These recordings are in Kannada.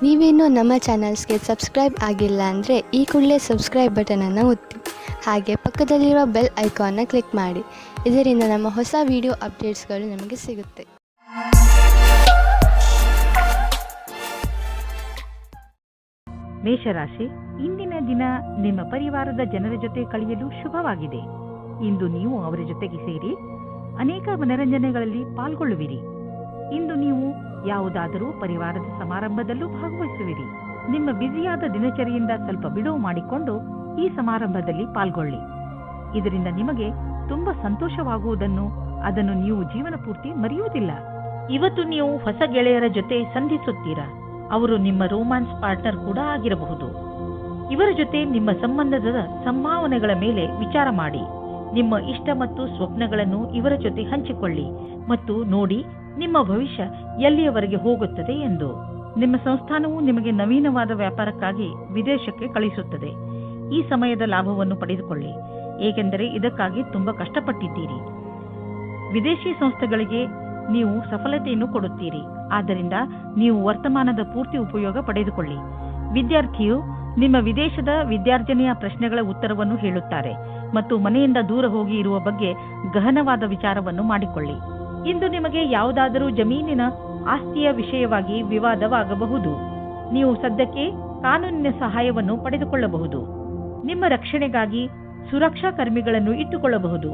ನೀವೇನೂ ನಮ್ಮ ಚಾನಲ್ಸ್ಗೆ ಸಬ್ಸ್ಕ್ರೈಬ್ ಆಗಿಲ್ಲ ಅಂದರೆ ಈ ಕೂಡಲೇ ಸಬ್ಸ್ಕ್ರೈಬ್ ಬಟನನ್ನು ಒತ್ತಿ. ಹಾಗೆ ಪಕ್ಕದಲ್ಲಿರುವ ಬೆಲ್ ಐಕಾನ್ನ ಕ್ಲಿಕ್ ಮಾಡಿ. ಇದರಿಂದ ನಮ್ಮ ಹೊಸ ವಿಡಿಯೋ ಅಪ್ಡೇಟ್ಸ್ಗಳು ನಿಮಗೆ ಸಿಗುತ್ತೆ. ಮೇಷರಾಶಿ, ಇಂದಿನ ದಿನ ನಿಮ್ಮ ಪರಿವಾರದ ಜನರ ಜೊತೆ ಕಳೆಯಲು ಶುಭವಾಗಿದೆ. ಇಂದು ನೀವು ಅವರ ಜೊತೆಗೆ ಸೇರಿ ಅನೇಕ ಮನರಂಜನೆಗಳಲ್ಲಿ ಪಾಲ್ಗೊಳ್ಳುವಿರಿ. ಇಂದು ನೀವು ಯಾವುದಾದರೂ ಪರಿವಾರದ ಸಮಾರಂಭದಲ್ಲೂ ಭಾಗವಹಿಸುವಿರಿ. ನಿಮ್ಮ ಬ್ಯುಸಿಯಾದ ದಿನಚರಿಯಿಂದ ಸ್ವಲ್ಪ ಬಿಡುವು ಮಾಡಿಕೊಂಡು ಈ ಸಮಾರಂಭದಲ್ಲಿ ಪಾಲ್ಗೊಳ್ಳಿ. ಇದರಿಂದ ನಿಮಗೆ ತುಂಬಾ ಸಂತೋಷವಾಗುವುದನ್ನು ಅದನ್ನು ನೀವು ಜೀವನ ಪೂರ್ತಿ ಮರೆಯುವುದಿಲ್ಲ. ಇವತ್ತು ನೀವು ಹೊಸ ಗೆಳೆಯರ ಜೊತೆ ಸಂಧಿಸುತ್ತೀರಾ. ಅವರು ನಿಮ್ಮ ರೋಮ್ಯಾನ್ಸ್ ಪಾರ್ಟ್ನರ್ ಕೂಡ ಆಗಿರಬಹುದು. ಇವರ ಜೊತೆ ನಿಮ್ಮ ಸಂಬಂಧದ ಸಂಭಾವನೆಗಳ ಮೇಲೆ ವಿಚಾರ ಮಾಡಿ. ನಿಮ್ಮ ಇಷ್ಟ ಮತ್ತು ಸ್ವಪ್ನಗಳನ್ನು ಇವರ ಜೊತೆ ಹಂಚಿಕೊಳ್ಳಿ ಮತ್ತು ನೋಡಿ ನಿಮ್ಮ ಭವಿಷ್ಯ ಎಲ್ಲಿಯವರೆಗೆ ಹೋಗುತ್ತದೆ ಎಂದು. ನಿಮ್ಮ ಸಂಸ್ಥಾನವು ನಿಮಗೆ ನವೀನವಾದ ವ್ಯಾಪಾರಕ್ಕಾಗಿ ವಿದೇಶಕ್ಕೆ ಕಳಿಸುತ್ತದೆ. ಈ ಸಮಯದ ಲಾಭವನ್ನು ಪಡೆದುಕೊಳ್ಳಿ, ಏಕೆಂದರೆ ಇದಕ್ಕಾಗಿ ತುಂಬಾ ಕಷ್ಟಪಟ್ಟಿದ್ದೀರಿ. ವಿದೇಶಿ ಸಂಸ್ಥೆಗಳಿಗೆ ನೀವು ಸಫಲತೆಯನ್ನು ಕೊಡುತ್ತೀರಿ. ಆದ್ದರಿಂದ ನೀವು ವರ್ತಮಾನದ ಪೂರ್ತಿ ಉಪಯೋಗ ಪಡೆದುಕೊಳ್ಳಿ. ವಿದ್ಯಾರ್ಥಿಯು ನಿಮ್ಮ ವಿದೇಶದ ವಿದ್ಯಾರ್ಜನೆಯ ಪ್ರಶ್ನೆಗಳ ಉತ್ತರವನ್ನು ಹೇಳುತ್ತಾರೆ ಮತ್ತು ಮನೆಯಿಂದ ದೂರ ಹೋಗಿ ಇರುವ ಬಗ್ಗೆ ಗಹನವಾದ ವಿಚಾರವನ್ನು ಮಾಡಿಕೊಳ್ಳಿ. ಇಂದು ನಿಮಗೆ ಯಾವುದಾದರೂ ಜಮೀನಿನ ಆಸ್ತಿಯ ವಿಷಯವಾಗಿ ವಿವಾದವಾಗಬಹುದು. ನೀವು ಸದ್ಯಕ್ಕೆ ಕಾನೂನಿನ ಸಹಾಯವನ್ನು ಪಡೆದುಕೊಳ್ಳಬಹುದು. ನಿಮ್ಮ ರಕ್ಷಣೆಗಾಗಿ ಸುರಕ್ಷಾ ಕರ್ಮಿಗಳನ್ನು ಇಟ್ಟುಕೊಳ್ಳಬಹುದು.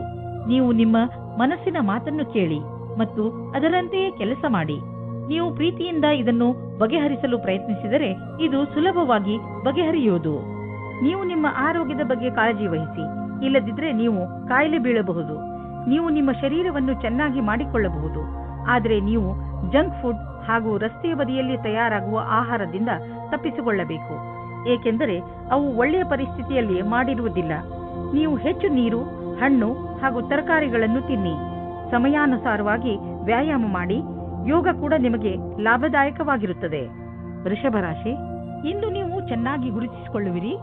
ನೀವು ನಿಮ್ಮ ಮನಸ್ಸಿನ ಮಾತನ್ನು ಕೇಳಿ ಮತ್ತು ಅದರಂತೆಯೇ ಕೆಲಸ ಮಾಡಿ. ನೀವು ಪ್ರೀತಿಯಿಂದ ಇದನ್ನು ಬಗೆಹರಿಸಲು ಪ್ರಯತ್ನಿಸಿದರೆ ಇದು ಸುಲಭವಾಗಿ ಬಗೆಹರಿಯುವುದು. ನೀವು ನಿಮ್ಮ ಆರೋಗ್ಯದ ಬಗ್ಗೆ ಕಾಳಜಿ ವಹಿಸಿ, ಇಲ್ಲದಿದ್ದರೆ ನೀವು ಕಾಯಿಲೆ ಬೀಳಬಹುದು. ನೀವು ನಿಮ್ಮ ಶರೀರವನ್ನು ಚೆನ್ನಾಗಿ ಮಾಡಿಕೊಳ್ಳಬಹುದು, ಆದರೆ ನೀವು ಜಂಕ್ ಫುಡ್ ಹಾಗೂ ರಸ್ತೆಯ ಬದಿಯಲ್ಲಿ ತಯಾರಾಗುವ ಆಹಾರದಿಂದ ತಪ್ಪಿಸಿಕೊಳ್ಳಬೇಕು, ಏಕೆಂದರೆ ಅವು ಒಳ್ಳೆಯ ಪರಿಸ್ಥಿತಿಯಲ್ಲಿ ಮಾಡಿರುವುದಿಲ್ಲ. ನೀವು ಹೆಚ್ಚು ನೀರು, ಹಣ್ಣು ಹಾಗೂ ತರಕಾರಿಗಳನ್ನು ತಿನ್ನಿ. ಸಮಯಾನುಸಾರವಾಗಿ ವ್ಯಾಯಾಮ ಮಾಡಿ. ಯೋಗ ಕೂಡ ನಿಮಗೆ ಲಾಭದಾಯಕವಾಗಿರುತ್ತದೆ. ವೃಷಭ ರಾಶಿ, ಇಂದು ನೀವು ಚೆನ್ನಾಗಿ ಗುರುತಿಸಿಕೊಳ್ಳುವಿರಿ.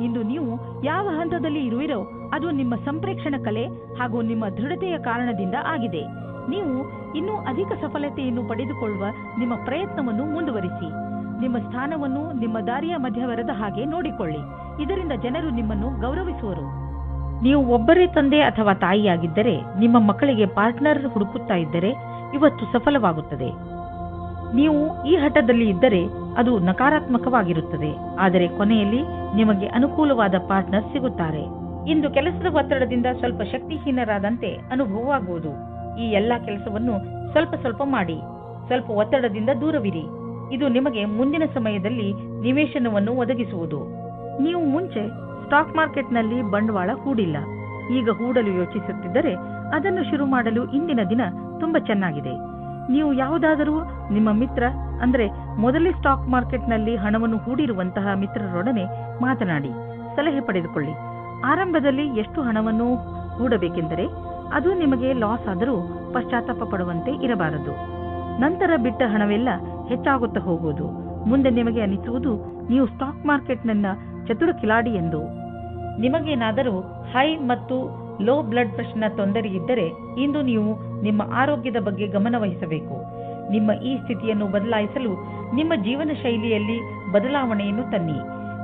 ಇಂದು ನೀವು ಯಾವ ಹಂತದಲ್ಲಿ ಇರುವಿರೋ ಅದು ನಿಮ್ಮ ಸಂಪ್ರೇಕ್ಷಣ ಕಲೆ ಹಾಗೂ ನಿಮ್ಮ ದೃಢತೆಯ ಕಾರಣದಿಂದ ಆಗಿದೆ. ನೀವು ಇನ್ನೂ ಅಧಿಕ ಸಫಲತೆಯನ್ನು ಪಡೆದುಕೊಳ್ಳುವ ನಿಮ್ಮ ಪ್ರಯತ್ನವನ್ನು ಮುಂದುವರಿಸಿ. ನಿಮ್ಮ ಸ್ಥಾನವನ್ನು ನಿಮ್ಮ ದಾರಿಯ ಮಧ್ಯವರದ ಹಾಗೆ ನೋಡಿಕೊಳ್ಳಿ. ಇದರಿಂದ ಜನರು ನಿಮ್ಮನ್ನು ಗೌರವಿಸುವರು. ನೀವು ಒಬ್ಬರೇ ತಂದೆ ಅಥವಾ ತಾಯಿಯಾಗಿದ್ದರೆ ನಿಮ್ಮ ಮಕ್ಕಳಿಗೆ ಪಾರ್ಟ್ನರ್ ಹುಡುಕುತ್ತಾ ಇದ್ದರೆ ಇವತ್ತು ಸಫಲವಾಗುತ್ತದೆ. ನೀವು ಈ ಹಠದಲ್ಲಿ ಇದ್ದರೆ ಅದು ನಕಾರಾತ್ಮಕವಾಗಿರುತ್ತದೆ, ಆದರೆ ಕೊನೆಯಲ್ಲಿ ನಿಮಗೆ ಅನುಕೂಲವಾದ ಪಾರ್ಟ್ನರ್ ಸಿಗುತ್ತಾರೆ. ಇಂದು ಕೆಲಸದ ಒತ್ತಡದಿಂದ ಸ್ವಲ್ಪ ಶಕ್ತಿಹೀನರಾದಂತೆ ಅನುಭವವಾಗುವುದು. ಈ ಎಲ್ಲಾ ಕೆಲಸವನ್ನು ಸ್ವಲ್ಪ ಸ್ವಲ್ಪ ಮಾಡಿ. ಸ್ವಲ್ಪ ಒತ್ತಡದಿಂದ ದೂರವಿರಿ. ಇದು ನಿಮಗೆ ಮುಂದಿನ ಸಮಯದಲ್ಲಿ ನಿವೇಶನವನ್ನು ಒದಗಿಸುವುದು. ನೀವು ಮುಂಚೆ ಸ್ಟಾಕ್ ಮಾರ್ಕೆಟ್ನಲ್ಲಿ ಬಂಡವಾಳ ಹೂಡಿಲ್ಲ, ಈಗ ಹೂಡಲು ಯೋಚಿಸುತ್ತಿದ್ದರೆ ಅದನ್ನು ಶುರು ಮಾಡಲು ಇಂದಿನ ದಿನ ತುಂಬಾ ಚೆನ್ನಾಗಿದೆ. ನೀವು ಯಾವುದಾದರೂ ನಿಮ್ಮ ಮಿತ್ರ ಅಂದ್ರೆ ಮೊದಲೇ ಸ್ಟಾಕ್ ಮಾರ್ಕೆಟ್ನಲ್ಲಿ ಹಣವನ್ನು ಹೂಡಿರುವಂತಹ ಮಿತ್ರರೊಡನೆ ಮಾತನಾಡಿ ಸಲಹೆ ಪಡೆದುಕೊಳ್ಳಿ. ಆರಂಭದಲ್ಲಿ ಎಷ್ಟು ಹಣವನ್ನು ಹೂಡಬೇಕೆಂದರೆ ಅದು ನಿಮಗೆ ಲಾಸ್ ಆದರೂ ಪಶ್ಚಾತ್ತಾಪ ಪಡುವಂತೆ ಇರಬಾರದು. ನಂತರ ಬಿಟ್ಟ ಹಣವೆಲ್ಲ ಹೆಚ್ಚಾಗುತ್ತಾ ಹೋಗುವುದು. ಮುಂದೆ ನಿಮಗೆ ಅನಿಸುವುದು ನೀವು ಸ್ಟಾಕ್ ಮಾರ್ಕೆಟ್ನ ಚತುರ ಕಿಲಾಡಿ ಎಂದು. ನಿಮಗೇನಾದರೂ ಹೈ ಮತ್ತು ಲೋ ಬ್ಲಡ್ ಪ್ರೆಷರ್ನ ತೊಂದರೆ ಇದ್ದರೆ ಇಂದು ನೀವು ನಿಮ್ಮ ಆರೋಗ್ಯದ ಬಗ್ಗೆ ಗಮನ ವಹಿಸಬೇಕು. ನಿಮ್ಮ ಈ ಸ್ಥಿತಿಯನ್ನು ಬದಲಾಯಿಸಲು ನಿಮ್ಮ ಜೀವನ ಶೈಲಿಯಲ್ಲಿ ಬದಲಾವಣೆಯನ್ನು ತನ್ನಿ.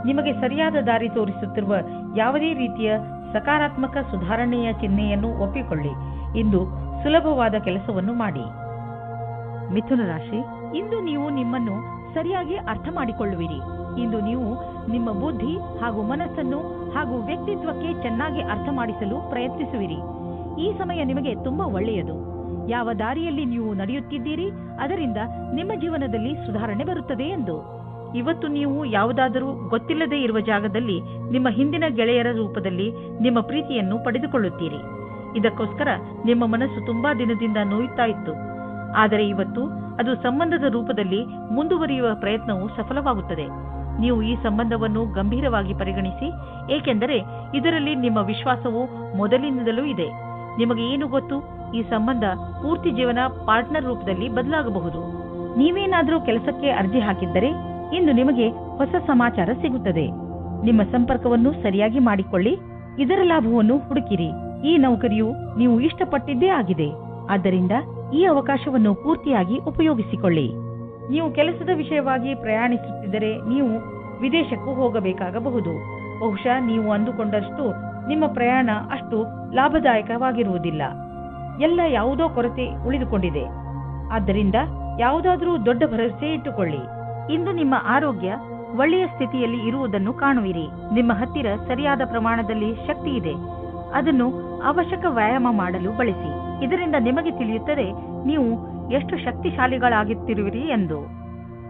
ನಿಮಗೆ ಸರಿಯಾದ ದಾರಿ ತೋರಿಸುತ್ತಿರುವ ಯಾವುದೇ ರೀತಿಯ ಸಕಾರಾತ್ಮಕ ಸುಧಾರಣೆಯ ಚಿಹ್ನೆಯನ್ನು ಒಪ್ಪಿಕೊಳ್ಳಿ. ಇಂದು ಸುಲಭವಾದ ಕೆಲಸವನ್ನು ಮಾಡಿ. ಮಿಥುನ ರಾಶಿ, ಇಂದು ನೀವು ನಿಮ್ಮನ್ನು ಸರಿಯಾಗಿ ಅರ್ಥ ಮಾಡಿಕೊಳ್ಳುವಿರಿ. ಇಂದು ನೀವು ನಿಮ್ಮ ಬುದ್ಧಿ ಹಾಗೂ ಮನಸ್ಸನ್ನು ಹಾಗೂ ವ್ಯಕ್ತಿತ್ವಕ್ಕೆ ಚೆನ್ನಾಗಿ ಅರ್ಥ ಮಾಡಿಸಲು ಪ್ರಯತ್ನಿಸುವಿರಿ. ಈ ಸಮಯ ನಿಮಗೆ ತುಂಬಾ ಒಳ್ಳೆಯದು. ಯಾವ ದಾರಿಯಲ್ಲಿ ನೀವು ನಡೆಯುತ್ತಿದ್ದೀರಿ ಅದರಿಂದ ನಿಮ್ಮ ಜೀವನದಲ್ಲಿ ಸುಧಾರಣೆ ಬರುತ್ತದೆ ಎಂದು. ಇವತ್ತು ನೀವು ಯಾವುದಾದರೂ ಗೊತ್ತಿಲ್ಲದೆ ಇರುವ ಜಾಗದಲ್ಲಿ ನಿಮ್ಮ ಹಿಂದಿನ ಗೆಳೆಯರ ರೂಪದಲ್ಲಿ ನಿಮ್ಮ ಪ್ರೀತಿಯನ್ನು ಪಡೆದುಕೊಳ್ಳುತ್ತೀರಿ. ಇದಕ್ಕೋಸ್ಕರ ನಿಮ್ಮ ಮನಸ್ಸು ತುಂಬಾ ದಿನದಿಂದ ನೋಯುತ್ತಾ ಇತ್ತು, ಆದರೆ ಇವತ್ತು ಅದು ಸಂಬಂಧದ ರೂಪದಲ್ಲಿ ಮುಂದುವರಿಯುವ ಪ್ರಯತ್ನವು ಸಫಲವಾಗುತ್ತದೆ. ನೀವು ಈ ಸಂಬಂಧವನ್ನು ಗಂಭೀರವಾಗಿ ಪರಿಗಣಿಸಿ, ಏಕೆಂದರೆ ಇದರಲ್ಲಿ ನಿಮ್ಮ ವಿಶ್ವಾಸವು ಮೊದಲಿನಿಂದಲೂ ಇದೆ. ನಿಮಗೆ ಏನು ಗೊತ್ತು, ಈ ಸಂಬಂಧ ಪೂರ್ತಿ ಜೀವನ ಪಾರ್ಟ್ನರ್ ರೂಪದಲ್ಲಿ ಬದಲಾಗಬಹುದು. ನೀವೇನಾದರೂ ಕೆಲಸಕ್ಕೆ ಅರ್ಜಿ ಹಾಕಿದ್ದರೆ ಇಂದು ನಿಮಗೆ ಹೊಸ ಸಮಾಚಾರ ಸಿಗುತ್ತದೆ. ನಿಮ್ಮ ಸಂಪರ್ಕವನ್ನು ಸರಿಯಾಗಿ ಮಾಡಿಕೊಳ್ಳಿ. ಇದರ ಲಾಭವನ್ನು ಹುಡುಕಿರಿ. ಈ ನೌಕರಿಯು ನೀವು ಇಷ್ಟಪಟ್ಟಿದ್ದೇ ಆಗಿದೆ. ಆದ್ದರಿಂದ ಈ ಅವಕಾಶವನ್ನು ಪೂರ್ತಿಯಾಗಿ ಉಪಯೋಗಿಸಿಕೊಳ್ಳಿ. ನೀವು ಕೆಲಸದ ವಿಷಯವಾಗಿ ಪ್ರಯಾಣಿಸುತ್ತಿದ್ದರೆ ನೀವು ವಿದೇಶಕ್ಕೂ ಹೋಗಬೇಕಾಗಬಹುದು. ಬಹುಶಃ ನೀವು ಅಂದುಕೊಂಡಷ್ಟು ನಿಮ್ಮ ಪ್ರಯಾಣ ಅಷ್ಟು ಲಾಭದಾಯಕವಾಗಿರುವುದಿಲ್ಲ. ಎಲ್ಲ ಯಾವುದೋ ಕೊರತೆ ಉಳಿದುಕೊಂಡಿದೆ. ಆದ್ದರಿಂದ ಯಾವುದಾದರೂ ದೊಡ್ಡ ಭರವಸೆ ಇಟ್ಟುಕೊಳ್ಳಿ. ಇಂದು ನಿಮ್ಮ ಆರೋಗ್ಯ ಒಳ್ಳೆಯ ಸ್ಥಿತಿಯಲ್ಲಿ ಇರುವುದನ್ನು ಕಾಣುವಿರಿ. ನಿಮ್ಮ ಹತ್ತಿರ ಸರಿಯಾದ ಪ್ರಮಾಣದಲ್ಲಿ ಶಕ್ತಿ ಇದೆ. ಅದನ್ನು ಅವಶ್ಯಕ ವ್ಯಾಯಾಮ ಮಾಡಲು ಬಳಸಿ. ಇದರಿಂದ ನಿಮಗೆ ತಿಳಿಯುತ್ತದೆ ನೀವು ಎಷ್ಟು ಶಕ್ತಿಶಾಲಿಗಳಾಗುತ್ತಿರುವಿರಿ ಎಂದು.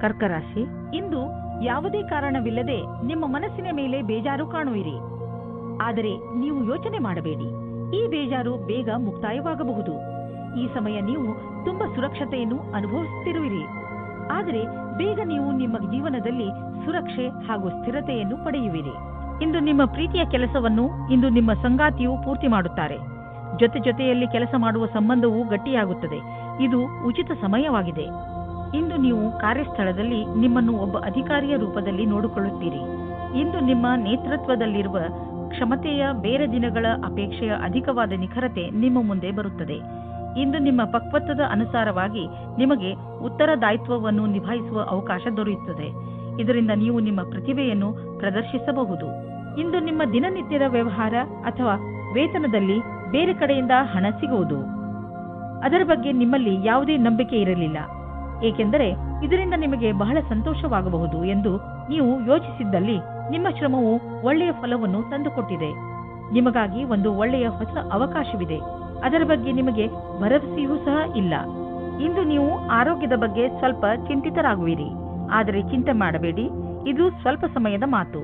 ಕರ್ಕರಾಶಿ, ಇಂದು ಯಾವುದೇ ಕಾರಣವಿಲ್ಲದೆ ನಿಮ್ಮ ಮನಸ್ಸಿನ ಮೇಲೆ ಬೇಜಾರು ಕಾಣುವಿರಿ. ಆದರೆ ನೀವು ಯೋಚನೆ ಮಾಡಬೇಡಿ, ಈ ಬೇಜಾರು ಬೇಗ ಮುಕ್ತಾಯವಾಗಬಹುದು. ಈ ಸಮಯ ನೀವು ತುಂಬಾ ಸುರಕ್ಷತೆಯನ್ನು ಅನುಭವಿಸುತ್ತಿರುವಿರಿ. ಆದರೆ ಬೇಗ ನೀವು ನಿಮ್ಮ ಜೀವನದಲ್ಲಿ ಸುರಕ್ಷೆ ಹಾಗೂ ಸ್ಥಿರತೆಯನ್ನು ಪಡೆಯುವಿರಿ. ಇಂದು ನಿಮ್ಮ ಪ್ರೀತಿಯ ಕೆಲಸವನ್ನು ಇಂದು ನಿಮ್ಮ ಸಂಗಾತಿಯು ಪೂರ್ತಿ ಮಾಡುತ್ತಾರೆ. ಜೊತೆಯಲ್ಲಿ ಕೆಲಸ ಮಾಡುವ ಸಂಬಂಧವು ಗಟ್ಟಿಯಾಗುತ್ತದೆ. ಇದು ಉಚಿತ ಸಮಯವಾಗಿದೆ. ಇಂದು ನೀವು ಕಾರ್ಯಸ್ಥಳದಲ್ಲಿ ನಿಮ್ಮನ್ನು ಒಬ್ಬ ಅಧಿಕಾರಿಯ ರೂಪದಲ್ಲಿ ನೋಡಿಕೊಳ್ಳುತ್ತೀರಿ. ಇಂದು ನಿಮ್ಮ ನೇತೃತ್ವದಲ್ಲಿರುವ ಕ್ಷಮತೆಯ ಬೇರೆ ದಿನಗಳ ಅಪೇಕ್ಷೆಯ ಅಧಿಕವಾದ ನಿಖರತೆ ನಿಮ್ಮ ಮುಂದೆ ಬರುತ್ತದೆ. ಇಂದು ನಿಮ್ಮ ಪಕ್ವತ್ವದ ಅನುಸಾರವಾಗಿ ನಿಮಗೆ ಉತ್ತರದಾಯಿತ್ವವನ್ನು ನಿಭಾಯಿಸುವ ಅವಕಾಶ ದೊರೆಯುತ್ತದೆ. ಇದರಿಂದ ನೀವು ನಿಮ್ಮ ಪ್ರತಿಭೆಯನ್ನು ಪ್ರದರ್ಶಿಸಬಹುದು. ಇಂದು ನಿಮ್ಮ ದಿನನಿತ್ಯದ ವ್ಯವಹಾರ ಅಥವಾ ವೇತನದಲ್ಲಿ ಬೇರೆ ಕಡೆಯಿಂದ ಹಣ ಸಿಗುವುದು. ಅದರ ಬಗ್ಗೆ ನಿಮ್ಮಲ್ಲಿ ಯಾವುದೇ ನಂಬಿಕೆ ಇರಲಿಲ್ಲ, ಏಕೆಂದರೆ ಇದರಿಂದ ನಿಮಗೆ ಬಹಳ ಸಂತೋಷವಾಗಬಹುದು ಎಂದು ನೀವು ಯೋಚಿಸಿದ್ದಲ್ಲಿ ನಿಮ್ಮ ಶ್ರಮವು ಒಳ್ಳೆಯ ಫಲವನ್ನು ತಂದುಕೊಟ್ಟಿದೆ. ನಿಮಗಾಗಿ ಒಂದು ಒಳ್ಳೆಯ ಹೊಸ ಅವಕಾಶವಿದೆ. ಅದರ ಬಗ್ಗೆ ನಿಮಗೆ ಭರವಸೆಯೂ ಸಹ ಇಲ್ಲ. ಇಂದು ನೀವು ಆರೋಗ್ಯದ ಬಗ್ಗೆ ಸ್ವಲ್ಪ ಚಿಂತಿತರಾಗುವಿರಿ. ಆದರೆ ಚಿಂತೆ ಮಾಡಬೇಡಿ, ಇದು ಸ್ವಲ್ಪ ಸಮಯದ ಮಾತು.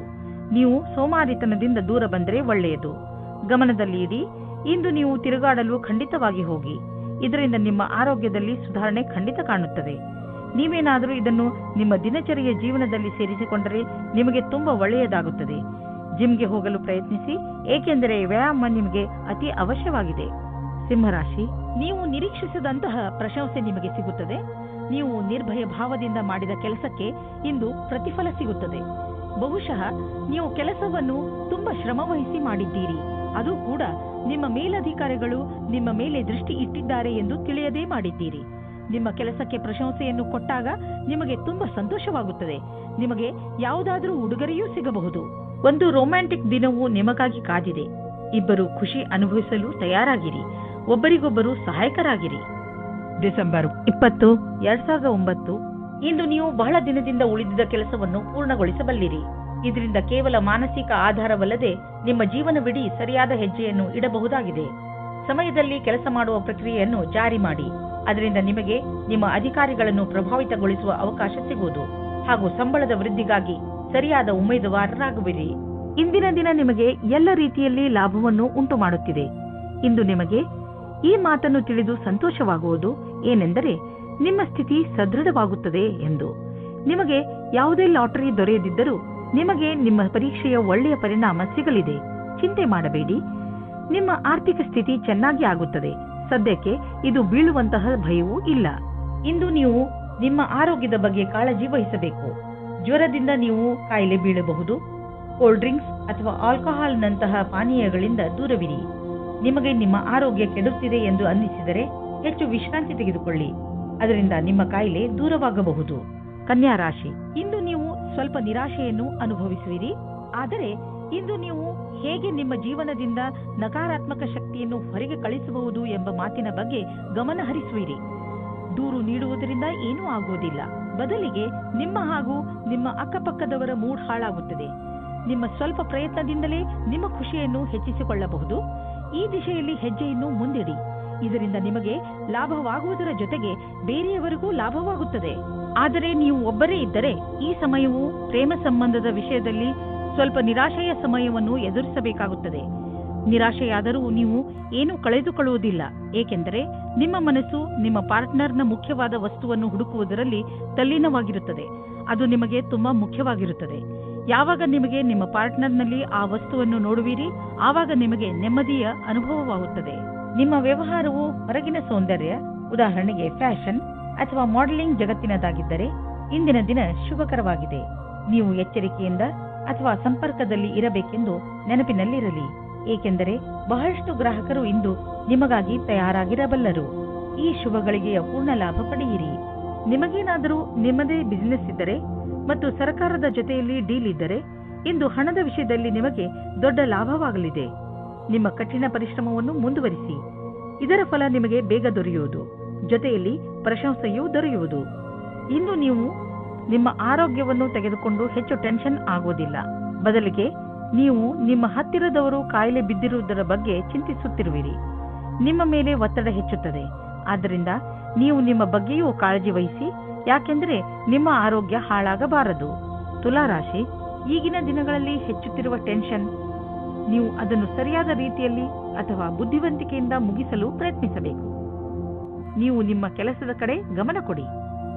ನೀವು ಸೋಮಾರಿತನದಿಂದ ದೂರ ಬಂದರೆ ಒಳ್ಳೆಯದು. ಗಮನದಲ್ಲಿ ಇಡಿ, ಇಂದು ನೀವು ತಿರುಗಾಡಲು ಖಂಡಿತವಾಗಿ ಹೋಗಿ. ಇದರಿಂದ ನಿಮ್ಮ ಆರೋಗ್ಯದಲ್ಲಿ ಸುಧಾರಣೆ ಖಂಡಿತ ಕಾಣುತ್ತದೆ. ನೀವೇನಾದರೂ ಇದನ್ನು ನಿಮ್ಮ ದಿನಚರಿಯ ಜೀವನದಲ್ಲಿ ಸೇರಿಸಿಕೊಂಡರೆ ನಿಮಗೆ ತುಂಬಾ ಒಳ್ಳೆಯದಾಗುತ್ತದೆ. ಜಿಮ್ಗೆ ಹೋಗಲು ಪ್ರಯತ್ನಿಸಿ, ಏಕೆಂದರೆ ವ್ಯಾಯಾಮ ನಿಮಗೆ ಅತಿ ಅವಶ್ಯವಾಗಿದೆ. ಸಿಂಹರಾಶಿ, ನೀವು ನಿರೀಕ್ಷಿಸದಂತಹ ಪ್ರಶಂಸೆ ನಿಮಗೆ ಸಿಗುತ್ತದೆ. ನೀವು ನಿರ್ಭಯ ಭಾವದಿಂದ ಮಾಡಿದ ಕೆಲಸಕ್ಕೆ ಇಂದು ಪ್ರತಿಫಲ ಸಿಗುತ್ತದೆ. ಬಹುಶಃ ನೀವು ಕೆಲಸವನ್ನು ತುಂಬಾ ಶ್ರಮವಹಿಸಿ ಮಾಡಿದ್ದೀರಿ. ಅದು ಕೂಡ ನಿಮ್ಮ ಮೇಲಧಿಕಾರಿಗಳು ನಿಮ್ಮ ಮೇಲೆ ದೃಷ್ಟಿ ಇಟ್ಟಿದ್ದಾರೆ ಎಂದು ತಿಳಿಯದೇ ಮಾಡಿದ್ದೀರಿ. ನಿಮ್ಮ ಕೆಲಸಕ್ಕೆ ಪ್ರಶಂಸೆಯನ್ನು ಕೊಟ್ಟಾಗ ನಿಮಗೆ ತುಂಬಾ ಸಂತೋಷವಾಗುತ್ತದೆ. ನಿಮಗೆ ಯಾವುದಾದರೂ ಉಡುಗೊರೆಯೂ ಸಿಗಬಹುದು. ಒಂದು ರೊಮ್ಯಾಂಟಿಕ್ ದಿನವೂ ನಿಮಗಾಗಿ ಕಾದಿದೆ. ಇಬ್ಬರು ಖುಷಿ ಅನುಭವಿಸಲು ತಯಾರಾಗಿರಿ. ಒಬ್ಬರಿಗೊಬ್ಬರು ಸಹಾಯಕರಾಗಿರಿ. ಡಿಸೆಂಬರ್ 20, 2009 ಇಂದು ನೀವು ಬಹಳ ದಿನದಿಂದ ಉಳಿದಿದ್ದ ಕೆಲಸವನ್ನು ಪೂರ್ಣಗೊಳಿಸಬಲ್ಲಿರಿ. ಇದರಿಂದ ಕೇವಲ ಮಾನಸಿಕ ಆಧಾರವಲ್ಲದೆ ನಿಮ್ಮ ಜೀವನವಿಡೀ ಸರಿಯಾದ ಹೆಜ್ಜೆಯನ್ನು ಇಡಬಹುದಾಗಿದೆ. ಸಮಯದಲ್ಲಿ ಕೆಲಸ ಮಾಡುವ ಪ್ರಕ್ರಿಯೆಯನ್ನು ಜಾರಿ ಮಾಡಿ. ಅದರಿಂದ ನಿಮಗೆ ನಿಮ್ಮ ಅಧಿಕಾರಿಗಳನ್ನು ಪ್ರಭಾವಿತಗೊಳಿಸುವ ಅವಕಾಶ ಸಿಗುವುದು ಹಾಗೂ ಸಂಬಳದ ವೃದ್ಧಿಗಾಗಿ ಸರಿಯಾದ ಉಮೇದುವಾರರಾಗುವಿರಿ. ಇಂದಿನ ದಿನ ನಿಮಗೆ ಎಲ್ಲ ರೀತಿಯಲ್ಲಿ ಲಾಭವನ್ನು ಉಂಟು ಮಾಡುತ್ತಿದೆ. ಇಂದು ನಿಮಗೆ ಈ ಮಾತನ್ನು ತಿಳಿದು ಸಂತೋಷವಾಗುವುದು ಏನೆಂದರೆ ನಿಮ್ಮ ಸ್ಥಿತಿ ಸದೃಢವಾಗುತ್ತದೆ ಎಂದು. ನಿಮಗೆ ಯಾವುದೇ ಲಾಟರಿ ದೊರೆಯದಿದ್ದರೂ ನಿಮಗೆ ನಿಮ್ಮ ಪರೀಕ್ಷೆಯ ಒಳ್ಳೆಯ ಪರಿಣಾಮ ಸಿಗಲಿದೆ. ಚಿಂತೆ ಮಾಡಬೇಡಿ, ನಿಮ್ಮ ಆರ್ಥಿಕ ಸ್ಥಿತಿ ಚೆನ್ನಾಗಿ ಆಗುತ್ತದೆ. ಸದ್ಯಕ್ಕೆ ಇದು ಬೀಳುವಂತಹ ಭಯವೂ ಇಲ್ಲ. ಇಂದು ನೀವು ನಿಮ್ಮ ಆರೋಗ್ಯದ ಬಗ್ಗೆ ಕಾಳಜಿ ವಹಿಸಬೇಕು. ಜ್ವರದಿಂದ ನೀವು ಕಾಯಿಲೆ ಬೀಳಬಹುದು. ಕೋಲ್ಡ್ ಡ್ರಿಂಕ್ಸ್ ಅಥವಾ ಆಲ್ಕೋಹಾಲ್ನಂತಹ ಪಾನೀಯಗಳಿಂದ ದೂರವಿರಿ. ನಿಮಗೆ ನಿಮ್ಮ ಆರೋಗ್ಯ ಕೆಡುತ್ತಿದೆ ಎಂದು ಅನ್ನಿಸಿದರೆ ಹೆಚ್ಚು ವಿಶ್ರಾಂತಿ ತೆಗೆದುಕೊಳ್ಳಿ. ಅದರಿಂದ ನಿಮ್ಮ ಕಾಯಿಲೆ ದೂರವಾಗಬಹುದು. ಕನ್ಯಾ ರಾಶಿ, ಇಂದು ನೀವು ಸ್ವಲ್ಪ ನಿರಾಶೆಯನ್ನು ಅನುಭವಿಸುವಿರಿ. ಆದರೆ ಇಂದು ನೀವು ಹೇಗೆ ನಿಮ್ಮ ಜೀವನದಿಂದ ನಕಾರಾತ್ಮಕ ಶಕ್ತಿಯನ್ನು ಹೊರಗೆ ಕಳಿಸಬಹುದು ಎಂಬ ಮಾತಿನ ಬಗ್ಗೆ ಗಮನ ಹರಿಸುವಿರಿ. ದೂರು ನೀಡುವುದರಿಂದ ಏನೂ ಆಗುವುದಿಲ್ಲ. ಬದಲಿಗೆ ನಿಮ್ಮ ಹಾಗೂ ನಿಮ್ಮ ಅಕ್ಕಪಕ್ಕದವರ ಮೂಡ್ ಹಾಳಾಗುತ್ತದೆ. ನಿಮ್ಮ ಸ್ವಲ್ಪ ಪ್ರಯತ್ನದಿಂದಲೇ ನಿಮ್ಮ ಖುಷಿಯನ್ನು ಹೆಚ್ಚಿಸಿಕೊಳ್ಳಬಹುದು. ಈ ದಿಶೆಯಲ್ಲಿ ಹೆಜ್ಜೆಯನ್ನು ಮುಂದಿಡಿ. ಇದರಿಂದ ನಿಮಗೆ ಲಾಭವಾಗುವುದರ ಜೊತೆಗೆ ಬೇರೆಯವರಿಗೂ ಲಾಭವಾಗುತ್ತದೆ. ಆದರೆ ನೀವು ಒಬ್ಬರೇ ಇದ್ದರೆ ಈ ಸಮಯವು ಪ್ರೇಮ ಸಂಬಂಧದ ವಿಷಯದಲ್ಲಿ ಸ್ವಲ್ಪ ನಿರಾಶೆಯ ಸಮಯವನ್ನು ಎದುರಿಸಬೇಕಾಗುತ್ತದೆ. ನಿರಾಶೆಯಾದರೂ ನೀವು ಏನೂ ಕಳೆದುಕೊಳ್ಳುವುದಿಲ್ಲ, ಏಕೆಂದರೆ ನಿಮ್ಮ ಮನಸ್ಸು ನಿಮ್ಮ ಪಾರ್ಟ್ನರ್ನ ಮುಖ್ಯವಾದ ವಸ್ತುವನ್ನು ಹುಡುಕುವುದರಲ್ಲಿ ತಲ್ಲೀನವಾಗಿರುತ್ತದೆ. ಅದು ನಿಮಗೆ ತುಂಬಾ ಮುಖ್ಯವಾಗಿರುತ್ತದೆ. ಯಾವಾಗ ನಿಮಗೆ ನಿಮ್ಮ ಪಾರ್ಟ್ನರ್ನಲ್ಲಿ ಆ ವಸ್ತುವನ್ನು ನೋಡುವಿರಿ, ಆವಾಗ ನಿಮಗೆ ನೆಮ್ಮದಿಯ ಅನುಭವವಾಗುತ್ತದೆ. ನಿಮ್ಮ ವ್ಯವಹಾರವು ಹೊರಗಿನ ಸೌಂದರ್ಯ, ಉದಾಹರಣೆಗೆ ಫ್ಯಾಷನ್ ಅಥವಾ ಮಾಡೆಲಿಂಗ್ ಜಗತ್ತಿನದಾಗಿದ್ದರೆ ಇಂದಿನ ದಿನ ಶುಭಕರವಾಗಿದೆ. ನೀವು ಎಚ್ಚರಿಕೆಯಿಂದ ಅಥವಾ ಸಂಪರ್ಕದಲ್ಲಿ ಇರಬೇಕೆಂದು ನೆನಪಿನಲ್ಲಿರಲಿ, ಏಕೆಂದರೆ ಬಹಳಷ್ಟು ಗ್ರಾಹಕರು ಇಂದು ನಿಮಗಾಗಿ ತಯಾರಾಗಿರಬಲ್ಲರು. ಈ ಶುಭ ಗಳಿಗೆಯ ಪೂರ್ಣ ಲಾಭ ಪಡೆಯಿರಿ. ನಿಮಗೇನಾದರೂ ನಿಮ್ಮದೇ ಬಿಸಿನೆಸ್ ಇದ್ದರೆ ಮತ್ತು ಸರ್ಕಾರದ ಜೊತೆಯಲ್ಲಿ ಡೀಲ್ ಇದ್ದರೆ ಇಂದು ಹಣದ ವಿಷಯದಲ್ಲಿ ನಿಮಗೆ ದೊಡ್ಡ ಲಾಭವಾಗಲಿದೆ. ನಿಮ್ಮ ಕಠಿಣ ಪರಿಶ್ರಮವನ್ನು ಮುಂದುವರಿಸಿ. ಇದರ ಫಲ ನಿಮಗೆ ಬೇಗ ದೊರೆಯುವುದು, ಜೊತೆಯಲ್ಲಿ ಪ್ರಶಂಸೆಯೂ ದೊರೆಯುವುದು. ಇಂದು ನೀವು ನಿಮ್ಮ ಆರೋಗ್ಯವನ್ನು ತೆಗೆದುಕೊಂಡು ಹೆಚ್ಚು ಟೆನ್ಷನ್ ಆಗುವುದಿಲ್ಲ. ಬದಲಿಗೆ ನೀವು ನಿಮ್ಮ ಹತ್ತಿರದವರು ಕಾಯಿಲೆ ಬಿದ್ದಿರುವುದರ ಬಗ್ಗೆ ಚಿಂತಿಸುತ್ತಿರುವಿರಿ. ನಿಮ್ಮ ಮೇಲೆ ಒತ್ತಡ ಹೆಚ್ಚುತ್ತದೆ. ಆದ್ದರಿಂದ ನೀವು ನಿಮ್ಮ ಬಗ್ಗೆಯೂ ಕಾಳಜಿ ವಹಿಸಿ, ಯಾಕೆಂದರೆ ನಿಮ್ಮ ಆರೋಗ್ಯ ಹಾಳಾಗಬಾರದು. ತುಲಾರಾಶಿ, ಈಗಿನ ದಿನಗಳಲ್ಲಿ ಹೆಚ್ಚುತ್ತಿರುವ ಟೆನ್ಷನ್, ನೀವು ಅದನ್ನು ಸರಿಯಾದ ರೀತಿಯಲ್ಲಿ ಅಥವಾ ಬುದ್ಧಿವಂತಿಕೆಯಿಂದ ಮುಗಿಸಲು ಪ್ರಯತ್ನಿಸಬೇಕು. ನೀವು ನಿಮ್ಮ ಕೆಲಸದ ಕಡೆ ಗಮನ ಕೊಡಿ.